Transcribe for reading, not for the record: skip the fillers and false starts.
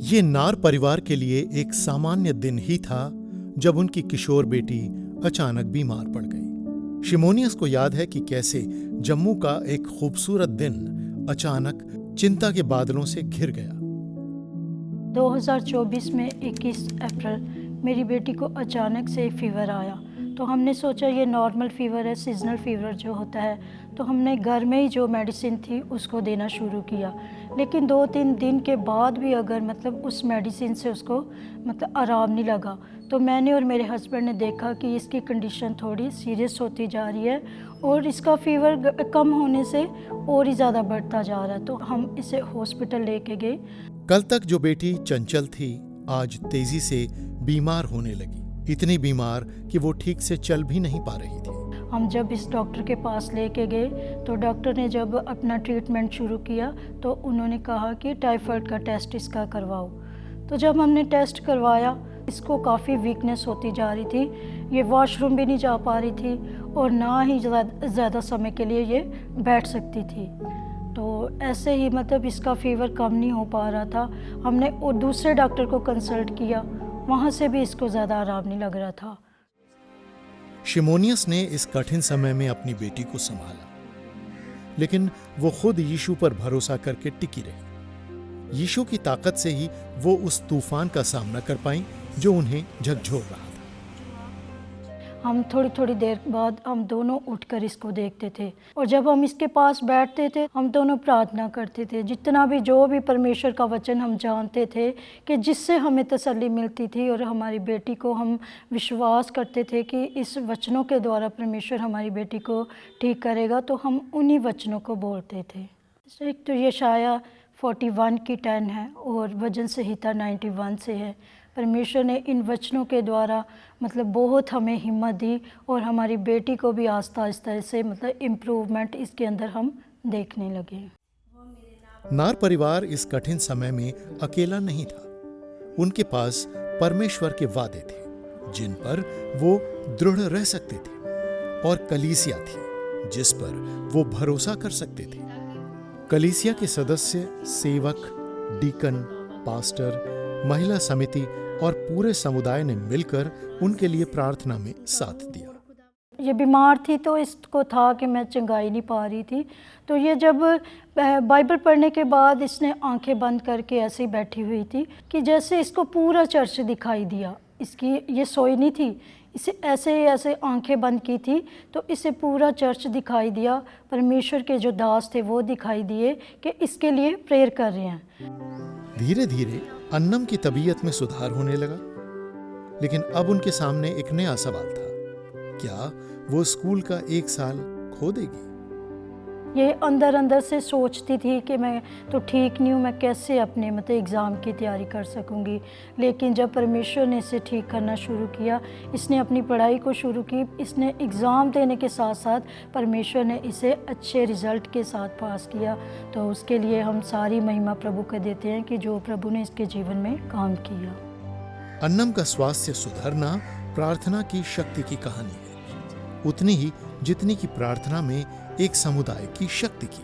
ये नार परिवार के लिए एक सामान्य दिन ही था जब उनकी किशोर बेटी अचानक बीमार पड़ गई। शिमोनियस को याद है कि कैसे जम्मू का एक खूबसूरत दिन अचानक चिंता के बादलों से घिर गया। 2024 में 21 अप्रैल मेरी बेटी को अचानक से फीवर आया। तो हमने सोचा ये नॉर्मल फीवर है, सीजनल फीवर जो होता है, तो हमने घर में ही जो मेडिसिन थी उसको देना शुरू किया। लेकिन 2-3 दिन के बाद भी अगर उस मेडिसिन से उसको आराम नहीं लगा, तो मैंने और मेरे हस्बैंड ने देखा कि इसकी कंडीशन थोड़ी सीरियस होती जा रही है और इसका फीवर कम होने से और ही ज़्यादा बढ़ता जा रहा है। तो हम इसे हॉस्पिटल लेके गए। कल तक जो बेटी चंचल थी, आज तेजी से बीमार होने लगी, इतनी बीमार कि वो ठीक से चल भी नहीं पा रही थी। हम जब इस डॉक्टर के पास लेके गए तो डॉक्टर ने जब अपना ट्रीटमेंट शुरू किया तो उन्होंने कहा कि टाइफाइड का टेस्ट इसका करवाओ। तो जब हमने टेस्ट करवाया, इसको काफ़ी वीकनेस होती जा रही थी, ये वॉशरूम भी नहीं जा पा रही थी और ना ही ज़्यादा समय के लिए ये बैठ सकती थी। तो ऐसे ही इसका फीवर कम नहीं हो पा रहा था। हमने और दूसरे डॉक्टर को कंसल्ट किया, वहाँ से भी इसको ज़्यादा आराम नहीं लग रहा था। शिमोनियस ने इस कठिन समय में अपनी बेटी को संभाला, लेकिन वो खुद यीशु पर भरोसा करके टिकी रही। यीशु की ताकत से ही वो उस तूफान का सामना कर पाई जो उन्हें झकझोर रहा था। हम थोड़ी देर बाद हम दोनों उठकर इसको देखते थे और जब हम इसके पास बैठते थे हम दोनों प्रार्थना करते थे। जितना भी जो भी परमेश्वर का वचन हम जानते थे कि जिससे हमें तसल्ली मिलती थी और हमारी बेटी को हम विश्वास करते थे कि इस वचनों के द्वारा परमेश्वर हमारी बेटी को ठीक करेगा, तो हम उन्हीं वचनों को बोलते थे। एक तो यशाया 41 की 10 है और भजन संहिता 91 से है। परमेश्वर ने इन वचनों के द्वारा बहुत हमें हिम्मत दी और हमारी बेटी को भी आस्ता आस्ता से इम्प्रूवमेंट इसके अंदर हम देखने लगे। नार परिवार इस कठिन समय में अकेला नहीं था। उनके पास परमेश्वर के वादे थे जिन पर वो दृढ़ रह सकते थे और कलीसिया थी जिस पर वो भरोसा कर सकते थे। कलीसिया के सदस्य, सेवक, डीकन, पास्टर, महिला समिति और पूरे समुदाय ने मिलकर उनके लिए प्रार्थना में साथ दिया। ये बीमार थी तो इसको था कि मैं चंगाई नहीं पा रही थी, तो ये जब बाइबल पढ़ने के बाद इसने आंखें बंद करके ऐसे ही बैठी हुई थी कि जैसे इसको पूरा चर्च दिखाई दिया। इसकी ये सोई नहीं थी, इसे ऐसे आंखें बंद की थी तो इसे पूरा चर्च दिखाई दिया। परमेश्वर के जो दास थे वो दिखाई दिए कि इसके लिए प्रेयर कर रहे हैं। धीरे धीरे अन्नम की तबीयत में सुधार होने लगा, लेकिन अब उनके सामने एक नया सवाल था, क्या वो स्कूल का 1 साल खो देगी? ये अंदर से सोचती थी कि मैं तो ठीक नहीं हूँ, मैं कैसे अपने एग्ज़ाम की तैयारी कर सकूँगी। लेकिन जब परमेश्वर ने इसे ठीक करना शुरू किया, इसने अपनी पढ़ाई को शुरू की, इसने एग्ज़ाम देने के साथ साथ परमेश्वर ने इसे अच्छे रिज़ल्ट के साथ पास किया। तो उसके लिए हम सारी महिमा प्रभु को देते हैं कि जो प्रभु ने इसके जीवन में काम किया। अन्नम का स्वास्थ्य सुधरना प्रार्थना की शक्ति की कहानी है, उतनी ही जितनी की प्रार्थना में एक समुदाय की शक्ति की।